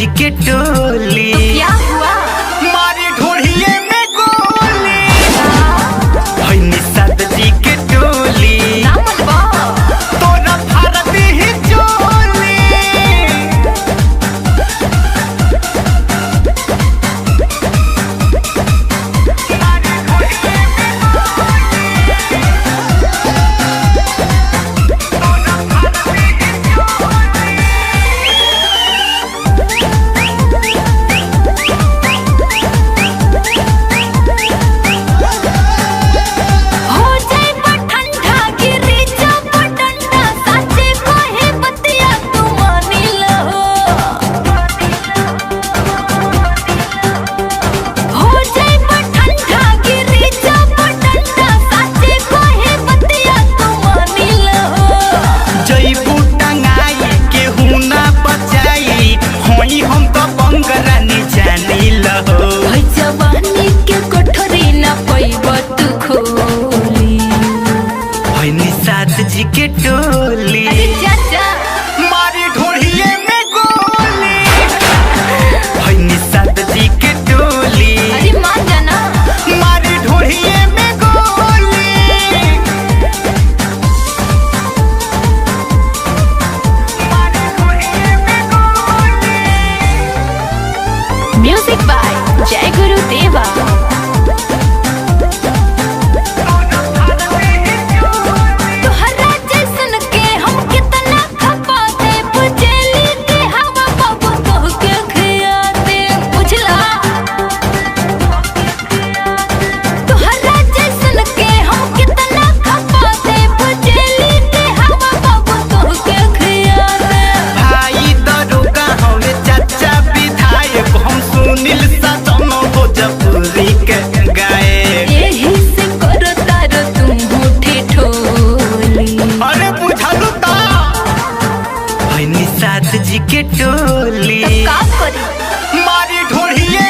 जी के टोली। क्या हुआ? मारी ढोढ़िए में गोली। भाई निषाद जी के टोली। तोरा भारत ही चोली। निषाद जी के टोली। मारी ढोढ़िए में गोली। भाई निषाद जी के टोली। अरे मान जाना। मारी ढोढ़िए में गोली। मारी ढोढ़िए में गोली। म्यूजिक बाय जय गुरु देवा। निषाद जी के टोली। का करी? मारी ढोढ़िए